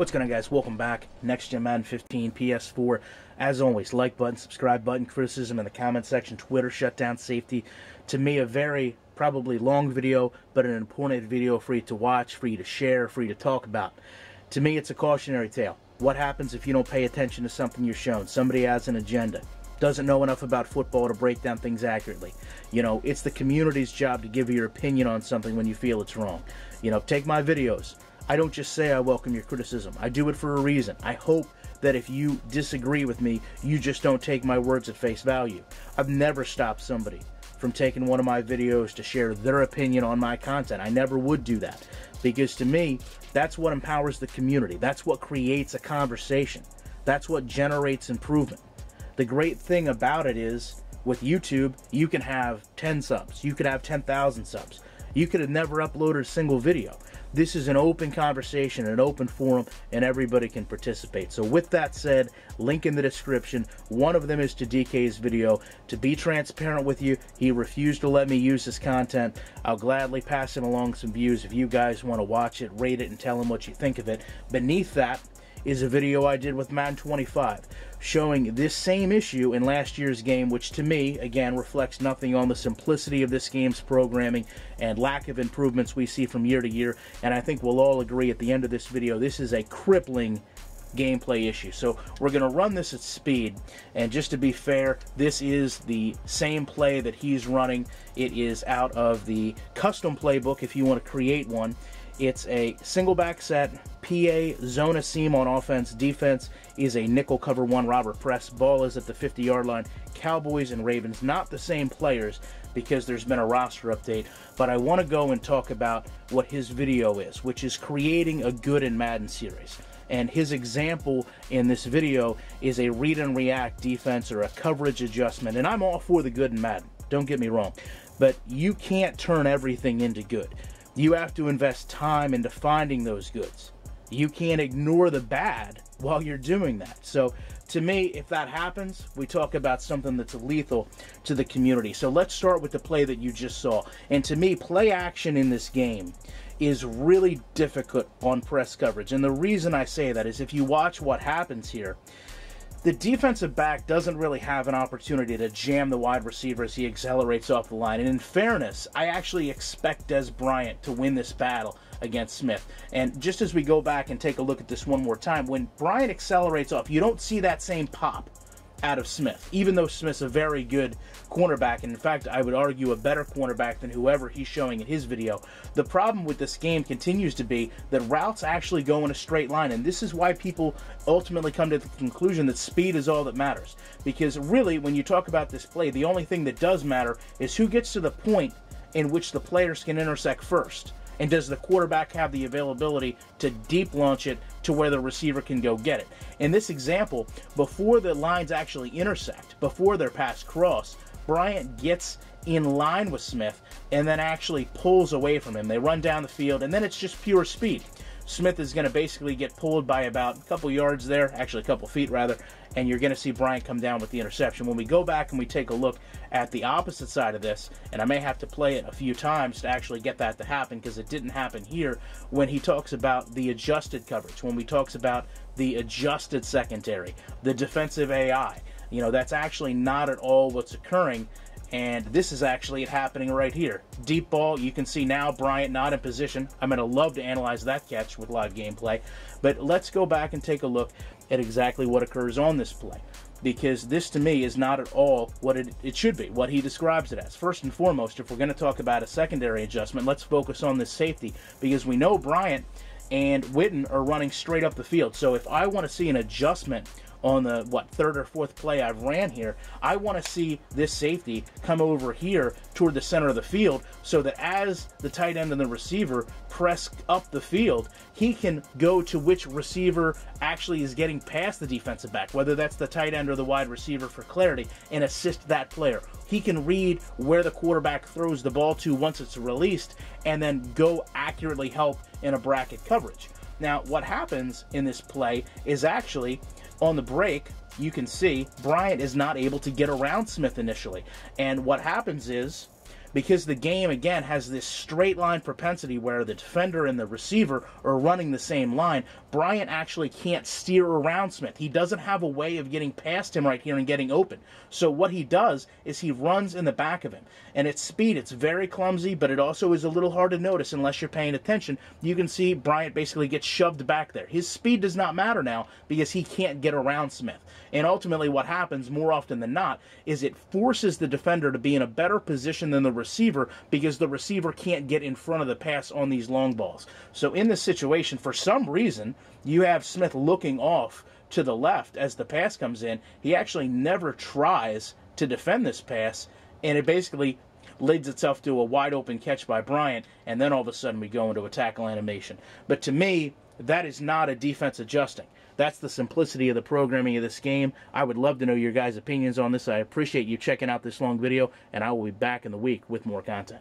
What's going on, guys? Welcome back. Next Gen Madden 15, PS4. As always, like button, subscribe button, criticism in the comment section, Twitter, shutdown, safety. To me, a very, probably long video, but an important video for you to watch, for you to share, for you to talk about. To me, it's a cautionary tale. What happens if you don't pay attention to something you're shown? Somebody has an agenda, doesn't know enough about football to break down things accurately. You know, it's the community's job to give you your opinion on something when you feel it's wrong. You know, take my videos. I don't just say I welcome your criticism. I do it for a reason. I hope that if you disagree with me, you just don't take my words at face value. I've never stopped somebody from taking one of my videos to share their opinion on my content. I never would do that, because to me, that's what empowers the community. That's what creates a conversation. That's what generates improvement. The great thing about it is, with YouTube, you can have 10 subs. You could have 10,000 subs. You could have never uploaded a single video. This is an open conversation, an open forum, and everybody can participate. So with that said, link in the description. One of them is to DK's video. To be transparent with you, he refused to let me use his content. I'll gladly pass him along some views if you guys want to watch it, rate it, and tell him what you think of it. Beneath that is a video I did with Madden15 showing this same issue in last year's game, which to me, again, reflects nothing on the simplicity of this game's programming and lack of improvements we see from year to year. And I think we'll all agree at the end of this video, this is a crippling gameplay issue. So we're going to run this at speed, and just to be fair, this is the same play that he's running. It is out of the custom playbook if you want to create one. It's a single back set, PA, zone a seam on offense. Defense is a nickel cover one robber press. Ball is at the 50-yard line. Cowboys and Ravens, not the same players because there's been a roster update, but I want to go and talk about what his video is, which is creating a good in Madden series. And his example in this video is a read and react defense or a coverage adjustment. And I'm all for the good in Madden, don't get me wrong, but you can't turn everything into good. You have to invest time into finding those goods. You can't ignore the bad while you're doing that. So to me, if that happens, we talk about something that's lethal to the community. So let's start with the play that you just saw. And to me, play action in this game is really difficult on press coverage. And the reason I say that is if you watch what happens here, the defensive back doesn't really have an opportunity to jam the wide receiver as he accelerates off the line. And in fairness, I actually expect Dez Bryant to win this battle against Smith. And just as we go back and take a look at this one more time, when Bryant accelerates off, you don't see that same pop out of Smith, even though Smith's a very good cornerback, and in fact, I would argue a better cornerback than whoever he's showing in his video. The problem with this game continues to be that routes actually go in a straight line, and this is why people ultimately come to the conclusion that speed is all that matters. Because really, when you talk about this play, the only thing that does matter is who gets to the point in which the players can intersect first. And does the quarterback have the availability to deep launch it to where the receiver can go get it? In this example, before the lines actually intersect, before their pass cross, Bryant gets in line with Smith and then actually pulls away from him. They run down the field, and then it's just pure speed. Smith is going to basically get pulled by about a couple yards there, actually a couple feet rather, and you're going to see Bryant come down with the interception. When we go back and we take a look at the opposite side of this, and I may have to play it a few times to actually get that to happen because it didn't happen here, when he talks about the adjusted coverage, when we talks about the adjusted secondary, the defensive AI, you know, that's actually not at all what's occurring. And this is actually it happening right here. Deep ball, you can see now Bryant not in position. I'm going to love to analyze that catch with live gameplay. But let's go back and take a look at exactly what occurs on this play. Because this to me is not at all what it should be, what he describes it as. First and foremost, if we're going to talk about a secondary adjustment, let's focus on this safety. Because we know Bryant and Witten are running straight up the field. So if I want to see an adjustment on the, third or fourth play I've ran here, I want to see this safety come over here toward the center of the field so that as the tight end and the receiver press up the field, he can go to which receiver actually is getting past the defensive back, whether that's the tight end or the wide receiver for clarity, and assist that player. He can read where the quarterback throws the ball to once it's released and then go accurately help in a bracket coverage. Now, what happens in this play is actually on the break, you can see Bryant is not able to get around Smith initially. And what happens is because the game, again, has this straight line propensity where the defender and the receiver are running the same line. Bryant actually can't steer around Smith. He doesn't have a way of getting past him right here and getting open. So what he does is he runs in the back of him. And its speed, it's very clumsy, but it also is a little hard to notice unless you're paying attention. You can see Bryant basically gets shoved back there. His speed does not matter now because he can't get around Smith. And ultimately what happens more often than not is it forces the defender to be in a better position than the receiver because the receiver can't get in front of the pass on these long balls. So in this situation, for some reason, you have Smith looking off to the left as the pass comes in. He actually never tries to defend this pass, and it basically leads itself to a wide open catch by Bryant, and then all of a sudden we go into a tackle animation. But to me, that is not a defense adjusting. That's the simplicity of the programming of this game. I would love to know your guys' opinions on this. I appreciate you checking out this long video, and I will be back in the week with more content.